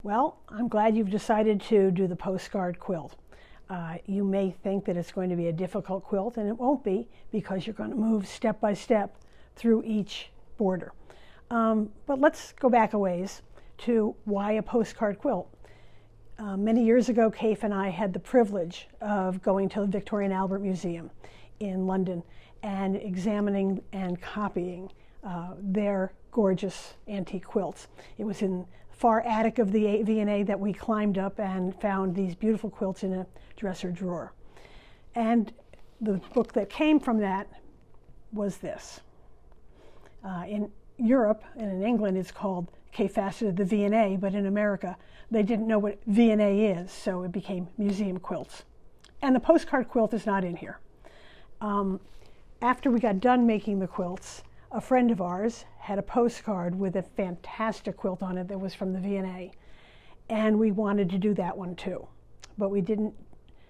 Well, I'm glad you've decided to do the postcard quilt. You may think that it's going to be a difficult quilt, and it won't be, because you're going to move step by step through each border. But let's go back a ways to why a postcard quilt. Many years ago, Kaif and I had the privilege of going to the Victoria and Albert Museum in London and examining and copying their gorgeous antique quilts. It was in far attic of the V&A that we climbed up and found these beautiful quilts in a dresser drawer. And the book that came from that was this. In Europe and in England, it's called Kaif Fassett, the V&A, but in America, they didn't know what V&A is, so it became Museum Quilts. And the postcard quilt is not in here. After we got done making the quilts, a friend of ours had a postcard with a fantastic quilt on it that was from the V&A, and we wanted to do that one too, but we didn't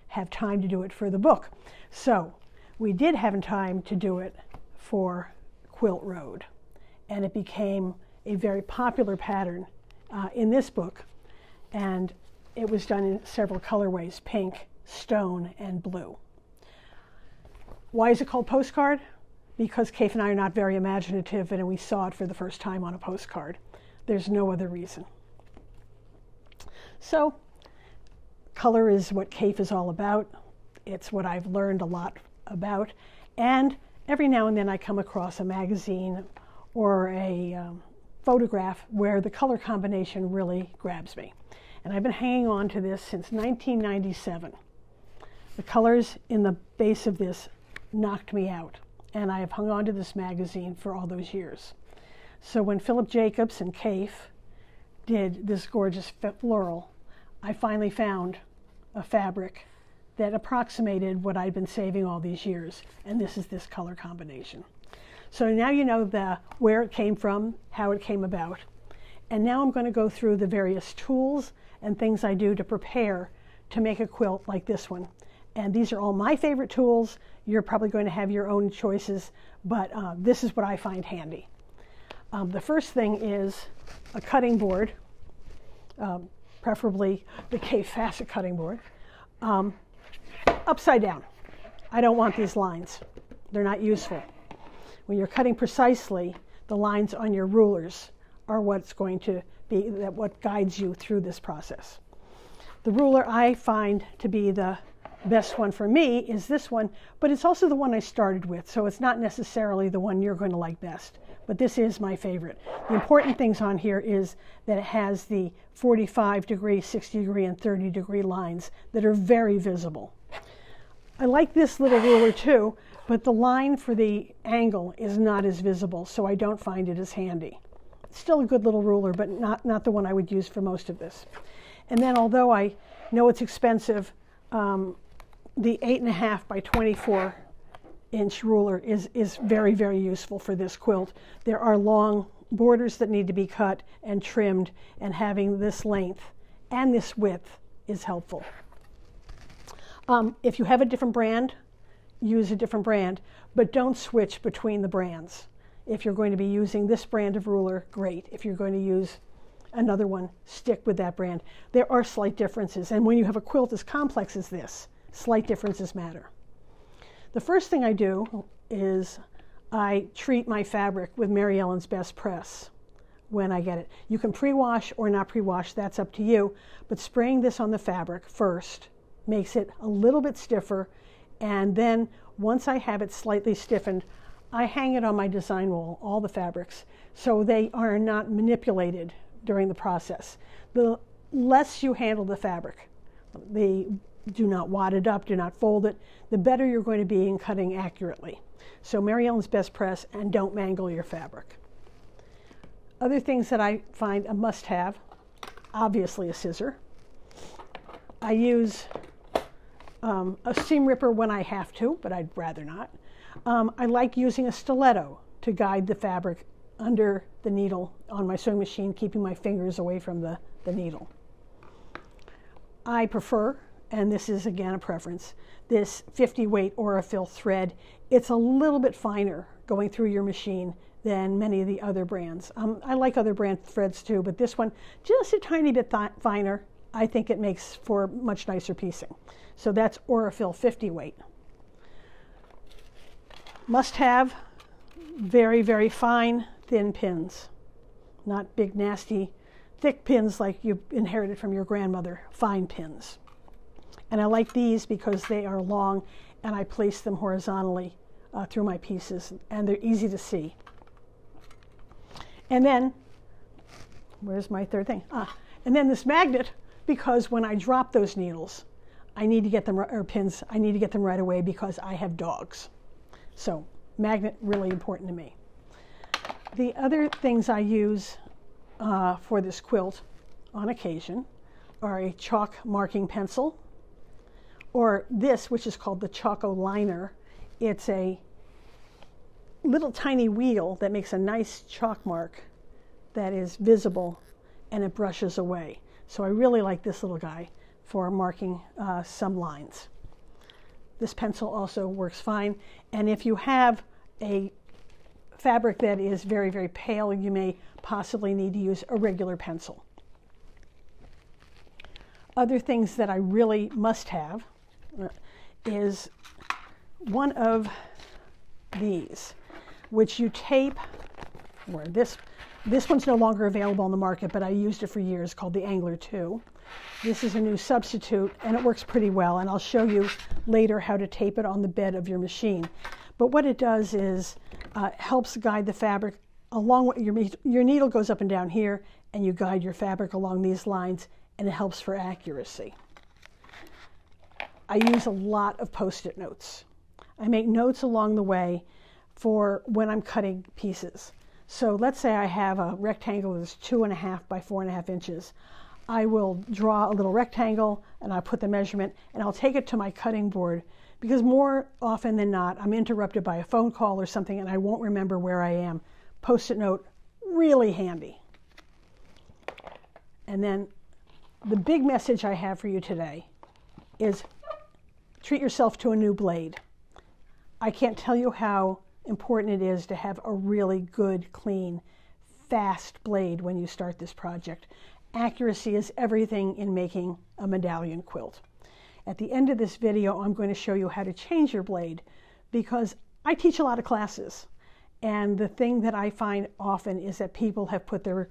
have time to do it for the book. So we did have time to do it for Quilt Road, and it became a very popular pattern in this book, and it was done in several colorways: pink, stone, and blue. Why is it called postcard? Because Kaif and I are not very imaginative, and we saw it for the first time on a postcard. There's no other reason. So, color is what Kaif is all about. It's what I've learned a lot about. And every now and then I come across a magazine or a photograph where the color combination really grabs me. And I've been hanging on to this since 1997. The colors in the base of this knocked me out, and I have hung on to this magazine for all those years. So when Philip Jacobs and Kaif did this gorgeous floral, I finally found a fabric that approximated what I'd been saving all these years, and this is this color combination. So now you know where it came from, how it came about, and now I'm going to go through the various tools and things I do to prepare to make a quilt like this one. And these are all my favorite tools. You're probably going to have your own choices, but this is what I find handy. The first thing is a cutting board, preferably the Kaif Fassett cutting board, upside down. I don't want these lines. They're not useful. When you're cutting precisely, the lines on your rulers are what's going to be what guides you through this process. The ruler I find to be the best one for me is this one, but it's also the one I started with, so it's not necessarily the one you're going to like best, but this is my favorite. The important things on here is that it has the 45 degree, 60 degree, and 30 degree lines that are very visible. I like this little ruler too, but the line for the angle is not as visible, so I don't find it as handy. It's still a good little ruler, but not the one I would use for most of this. And then, although I know it's expensive, the 8.5 by 24 inch ruler is very, very useful for this quilt. There are long borders that need to be cut and trimmed, and having this length and this width is helpful. If you have a different brand, use a different brand, but don't switch between the brands. If you're going to be using this brand of ruler, great. If you're going to use another one, stick with that brand. There are slight differences, and when you have a quilt as complex as this, slight differences matter. The first thing I do is I treat my fabric with Mary Ellen's Best Press when I get it. You can pre-wash or not pre-wash, that's up to you, but spraying this on the fabric first makes it a little bit stiffer, and then once I have it slightly stiffened, I hang it on my design wall, all the fabrics, so they are not manipulated during the process. The less you handle the fabric, do not wad it up, do not fold it, the better you're going to be in cutting accurately. So Mary Ellen's Best Press, and don't mangle your fabric. Other things that I find a must-have, obviously a scissor. I use a seam ripper when I have to, but I'd rather not. I like using a stiletto to guide the fabric under the needle on my sewing machine, keeping my fingers away from the needle. I prefer, and this is again a preference, this 50 weight Aurifil thread. It's a little bit finer going through your machine than many of the other brands. I like other brand threads too, but this one, just a tiny bit finer, I think it makes for much nicer piecing. So that's Aurifil 50 weight. Must have very, very fine, thin pins. Not big, nasty, thick pins like you inherited from your grandmother, fine pins. And I like these because they are long and I place them horizontally through my pieces, and they're easy to see. And then, where's my third thing? And then this magnet, because when I drop those needles, I need to get them, or pins, I need to get them right away because I have dogs. So magnet, really important to me. The other things I use for this quilt on occasion are a chalk marking pencil, or this, which is called the Choco Liner. It's a little tiny wheel that makes a nice chalk mark that is visible and it brushes away. So I really like this little guy for marking some lines. This pencil also works fine. And if you have a fabric that is very, very pale, you may possibly need to use a regular pencil. Other things that I really must have is one of these, which you tape, or this one's no longer available on the market, but I used it for years, called the Angler 2. This is a new substitute, and it works pretty well, and I'll show you later how to tape it on the bed of your machine. But what it does is helps guide the fabric along what your needle goes up and down here, and you guide your fabric along these lines, and it helps for accuracy. I use a lot of Post-it notes. I make notes along the way for when I'm cutting pieces. So let's say I have a rectangle that's 2.5 by 4.5 inches. I will draw a little rectangle and I'll put the measurement and I'll take it to my cutting board, because more often than not I'm interrupted by a phone call or something and I won't remember where I am. Post-it note, really handy. And then the big message I have for you today is treat yourself to a new blade. I can't tell you how important it is to have a really good, clean, fast blade when you start this project. Accuracy is everything in making a medallion quilt. At the end of this video, I'm going to show you how to change your blade, because I teach a lot of classes, and the thing that I find often is that people have put their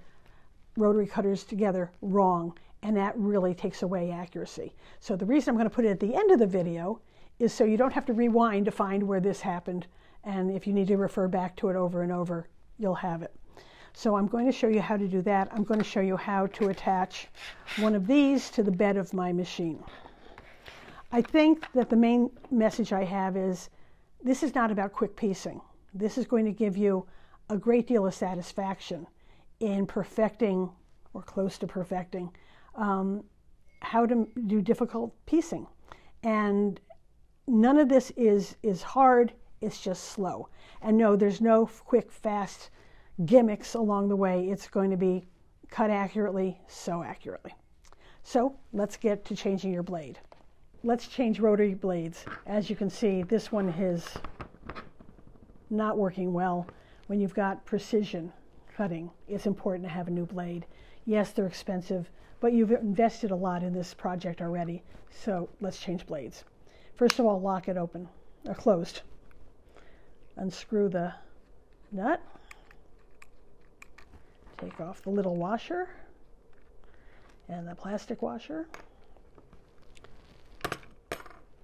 rotary cutters together wrong, and that really takes away accuracy. So the reason I'm going to put it at the end of the video is so you don't have to rewind to find where this happened, and if you need to refer back to it over and over, you'll have it. So I'm going to show you how to do that. I'm going to show you how to attach one of these to the bed of my machine. I think that the main message I have is this is not about quick piecing. This is going to give you a great deal of satisfaction in perfecting, or close to perfecting, how to do difficult piecing. And none of this is hard, it's just slow. And no, there's no quick, fast gimmicks along the way. It's going to be cut accurately, sew accurately. So let's get to changing your blade. Let's change rotary blades. As you can see, this one is not working well. When you've got precision cutting, it's important to have a new blade. Yes, they're expensive, but you've invested a lot in this project already. So let's change blades. First of all, lock it open, or closed. Unscrew the nut. Take off the little washer and the plastic washer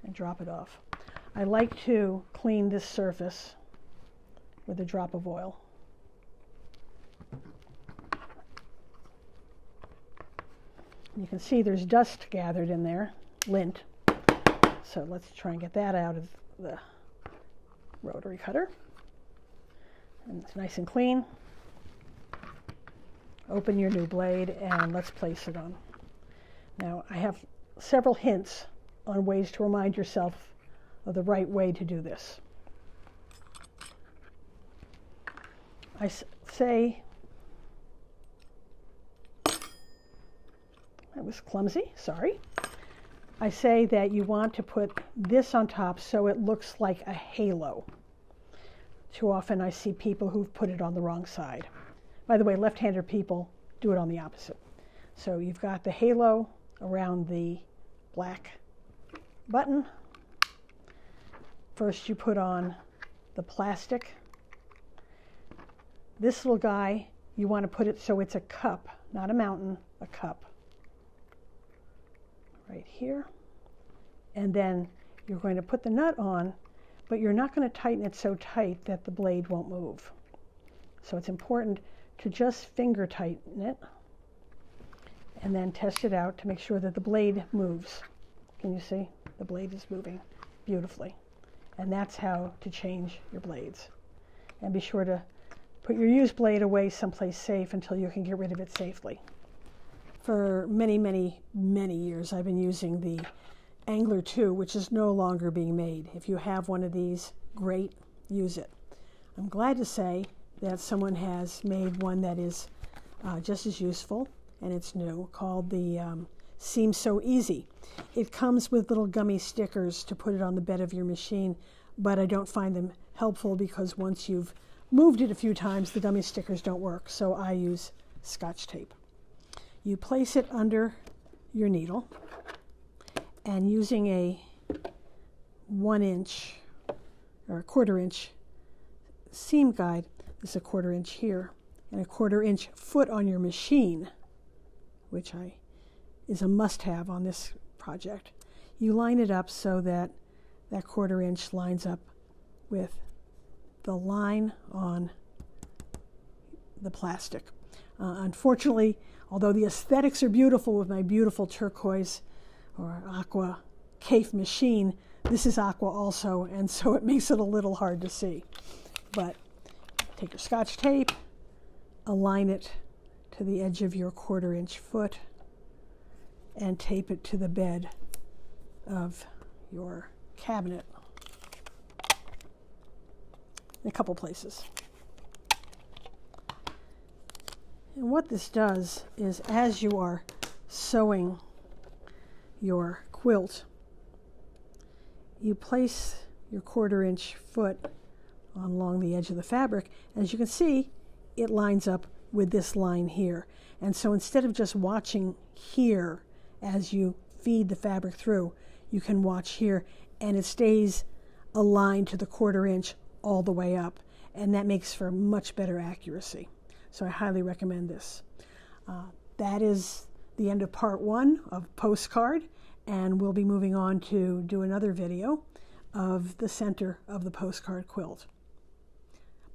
and drop it off. I like to clean this surface with a drop of oil. You can see there's dust gathered in there, lint. So let's try and get that out of the rotary cutter. And it's nice and clean. Open your new blade and let's place it on. Now I have several hints on ways to remind yourself of the right way to do this. I say, that was clumsy, sorry. I say that you want to put this on top so it looks like a halo. Too often I see people who've put it on the wrong side. By the way, left-handed people do it on the opposite. So you've got the halo around the black button. First you put on the plastic. This little guy, you want to put it so it's a cup, not a mountain, a cup. Right here. And then you're going to put the nut on, but you're not going to tighten it so tight that the blade won't move. So it's important to just finger tighten it and then test it out to make sure that the blade moves. Can you see? The blade is moving beautifully. And that's how to change your blades. And be sure to put your used blade away someplace safe until you can get rid of it safely. For many, many, many years, I've been using the Angler 2, which is no longer being made. If you have one of these, great, use it. I'm glad to say that someone has made one that is just as useful, and it's new, called the Seems So Easy. It comes with little gummy stickers to put it on the bed of your machine, but I don't find them helpful because once you've moved it a few times, the gummy stickers don't work, so I use Scotch tape. You place it under your needle, and using a 1-inch or a 1/4 inch seam guide, this is a 1/4 inch here, and a 1/4 inch foot on your machine, which is a must-have on this project. You line it up so that that 1/4 inch lines up with the line on the plastic. Unfortunately, although the aesthetics are beautiful with my beautiful turquoise or aqua Kaffe machine, this is aqua also, and so it makes it a little hard to see. But take your Scotch tape, align it to the edge of your 1/4 inch foot, and tape it to the bed of your cabinet in a couple places. And what this does is, as you are sewing your quilt, you place your 1/4 inch foot along the edge of the fabric. As you can see, it lines up with this line here. And so instead of just watching here as you feed the fabric through, you can watch here, and it stays aligned to the 1/4 inch all the way up, and that makes for much better accuracy. So I highly recommend this. That is the end of part 1 of Postcard, and we'll be moving on to do another video of the center of the postcard quilt.